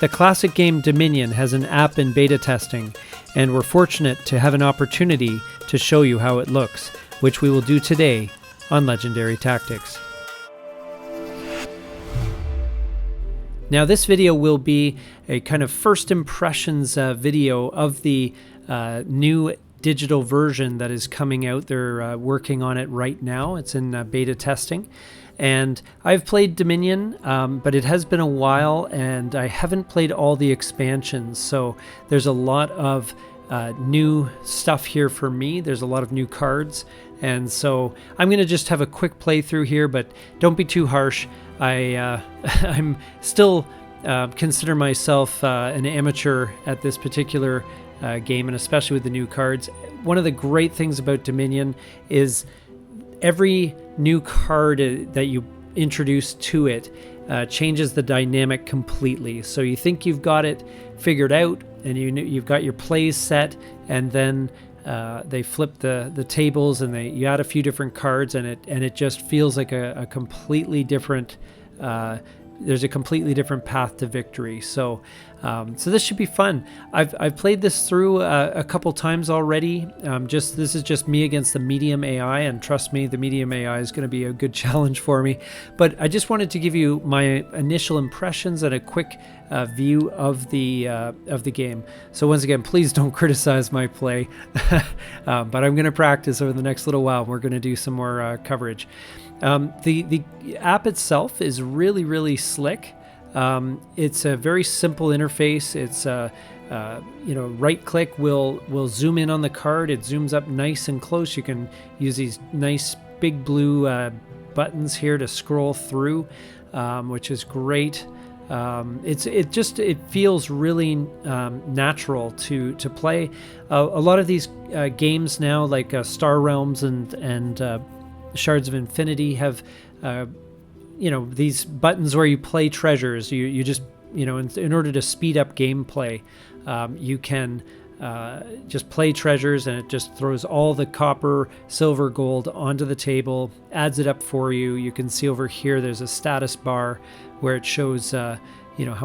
The classic game Dominion has an app in beta testing, and we're fortunate to have an opportunity to show you how it looks, which we will do today on Legendary Tactics. Now this video will be a kind of first impressions video of the new digital version that is coming out. They're working on it right now. It's in beta testing. And I've played Dominion, but it has been a while and I haven't played all the expansions. So there's a lot of new stuff here for me. There's a lot of new cards. And so I'm going to just have a quick playthrough here, but don't be too harsh. I'm still consider myself an amateur at this particular game, and especially with the new cards. One of the great things about Dominion is every new card that you introduce to it changes the dynamic completely. So you think you've got it figured out and you've got your plays set, and then they flip the tables and you add a few different cards, and it just feels like a completely different there's a completely different path to victory. So this should be fun. I've played this through a couple times already. This is just me against the medium AI, and trust me, the medium AI is going to be a good challenge for me. But I just wanted to give you my initial impressions and a quick view of the game. So once again, please don't criticize my play, but I'm going to practice over the next little while. We're going to do some more coverage. The app itself is really, really slick. It's a very simple interface. It's right click will zoom in on the card. It zooms up nice and close. You can use these nice big blue buttons here to scroll through, which is great. It feels really natural to play. A lot of these games now, like Star Realms and Shards of Infinity, have these buttons where you play treasures. You just in order to speed up gameplay, you can just play treasures, and it just throws all the copper, silver, gold onto the table, adds it up for you. You can see over here there's a status bar where it shows how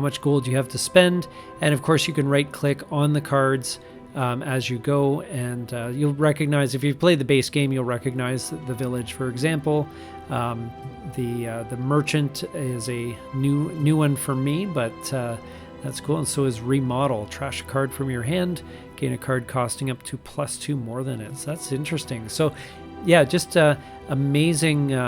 much gold you have to spend, and of course you can right click on the cards as you go, and you'll recognize, if you've played the base game, you'll recognize the village, for example. The merchant is a new one for me, but that's cool. And so is remodel. Trash a card from your hand, gain a card costing up to +2 more than it. So that's interesting. So yeah, just amazingly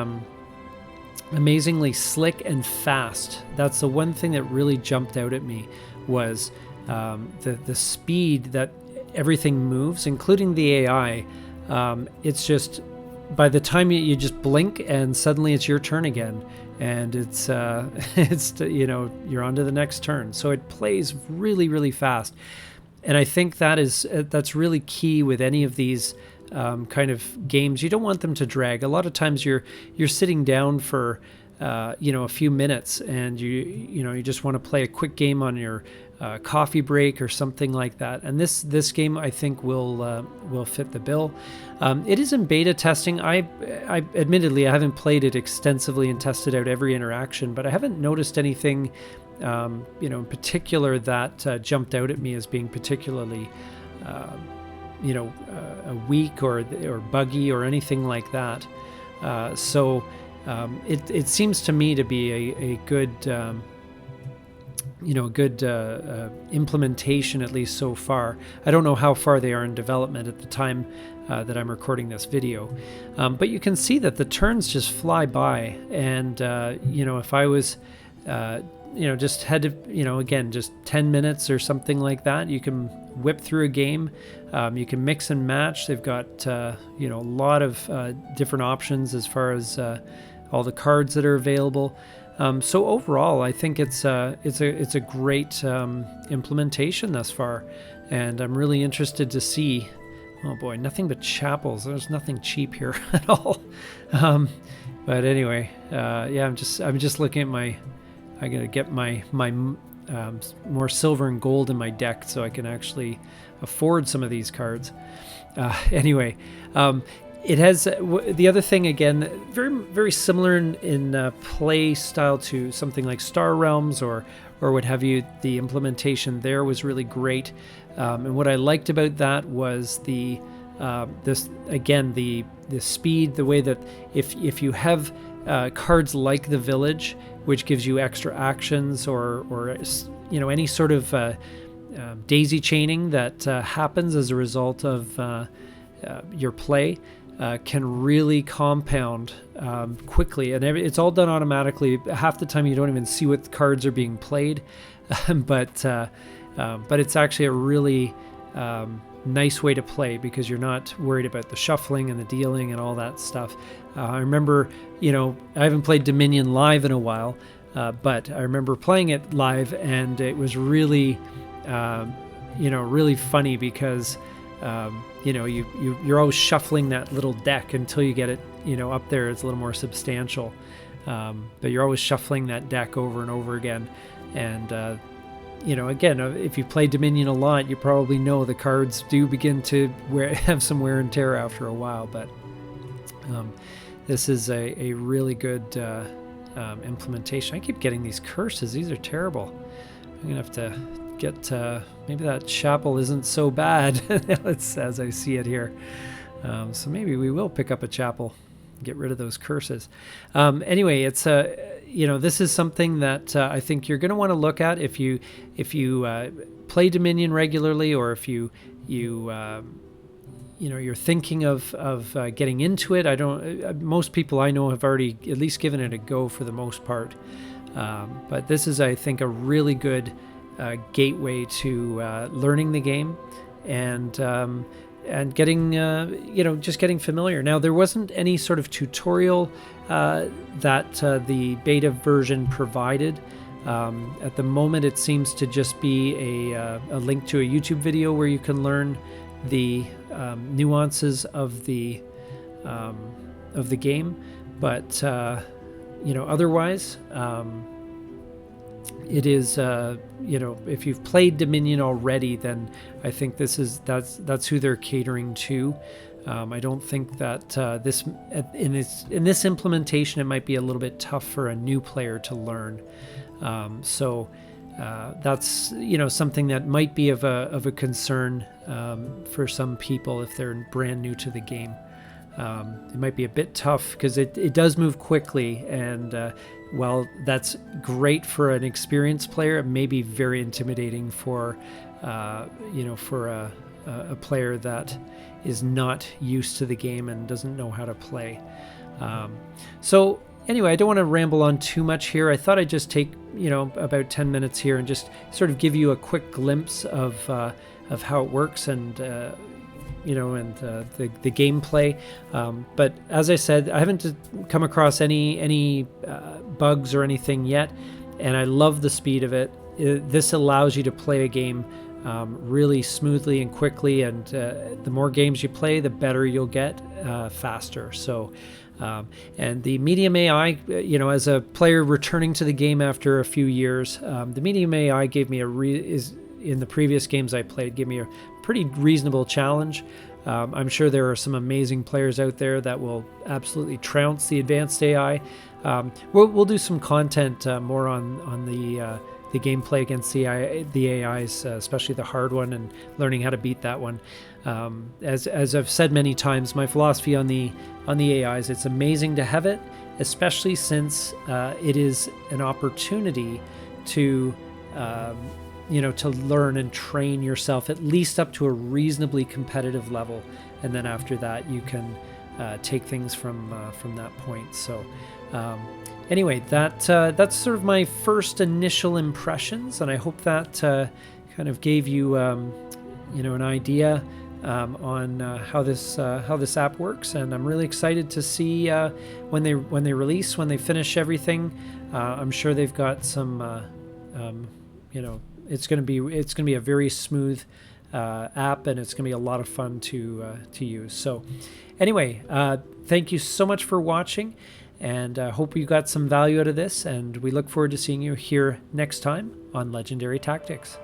slick and fast. That's the one thing that really jumped out at me, was the speed that everything moves, including the AI. It's just, by the time you just blink and suddenly it's your turn again, and it's you're on to the next turn. So it plays really, really fast, and I think that's really key with any of these kind of games. You don't want them to drag. A lot of times you're sitting down for a few minutes, and you just want to play a quick game on your coffee break or something like that. And this game, I think, will fit the bill. It is in beta testing. I admittedly, I haven't played it extensively and tested out every interaction, but I haven't noticed anything in particular that jumped out at me as being particularly weak or buggy or anything like that. It seems to me to be a good implementation, at least so far. I don't know how far they are in development at the time that I'm recording this video, but you can see that the turns just fly by. And if I was just had to, again, just 10 minutes or something like that, you can whip through a game. You can mix and match. They've got a lot of different options as far as all the cards that are available. So overall, I think it's a great implementation thus far, and I'm really interested to see. Oh boy, nothing but chapels. There's nothing cheap here at all. But anyway, I'm just looking at I gotta get my more silver and gold in my deck so I can actually afford some of these cards. Anyway, it has the other thing again, very similar in play style to something like Star Realms or what have you. The implementation there was really great, and what I liked about that was the speed, the way that if you have cards like the village, which gives you extra actions or any sort of daisy chaining that happens as a result of your play, can really compound quickly, and it's all done automatically. Half the time you don't even see what cards are being played, but it's actually a really nice way to play because you're not worried about the shuffling and the dealing and all that stuff. I remember, I haven't played Dominion live in a while, but I remember playing it live, and it was really, really funny because you're always shuffling that little deck until you get it, up there. It's a little more substantial, but you're always shuffling that deck over and over again. And, again, if you play Dominion a lot, you probably know the cards do begin to have some wear and tear after a while. But this is a really good implementation. I keep getting these curses. These are terrible. I'm going to have to get maybe that chapel isn't so bad as I see it here, so maybe we will pick up a chapel, get rid of those curses. Anyway, it's this is something that I think you're going to want to look at if you play Dominion regularly, or if you're thinking of getting into it. Most people I know have already at least given it a go for the most part, but this is, I think, a really good gateway to learning the game and getting just getting familiar. Now, there wasn't any sort of tutorial that the beta version provided. At the moment, it seems to just be a link to a YouTube video where you can learn the nuances of the game, but otherwise. It is, if you've played Dominion already, then I think that's who they're catering to. I don't think that in this implementation, it might be a little bit tough for a new player to learn. So that's something that might be of a concern for some people if they're brand new to the game. It might be a bit tough because it does move quickly, and while that's great for an experienced player, it may be very intimidating for a player that is not used to the game and doesn't know how to play. So anyway, I don't want to ramble on too much here. I thought I'd just take about 10 minutes here and just sort of give you a quick glimpse of how it works and the gameplay. But as I said, I haven't come across any bugs or anything yet, and I love the speed of it. This allows you to play a game really smoothly and quickly, and the more games you play, the better you'll get faster. So, and the medium AI, as a player returning to the game after a few years, the medium AI gave me in the previous games I played, gave me a pretty reasonable challenge. I'm sure there are some amazing players out there that will absolutely trounce the advanced AI. We'll do some content more on the gameplay against the AIs, especially the hard one, and learning how to beat that one. As I've said many times, my philosophy on the AIs, it's amazing to have it, especially since it is an opportunity to to learn and train yourself at least up to a reasonably competitive level, and then after that you can take things from that point. So anyway, that's sort of my first initial impressions, and I hope that kind of gave you an idea on how this app works. And I'm really excited to see when they finish everything. I'm sure they've got some it's going to be a very smooth app, and it's going to be a lot of fun to use. So anyway, thank you so much for watching, and hope you got some value out of this, and we look forward to seeing you here next time on Legendary Tactics.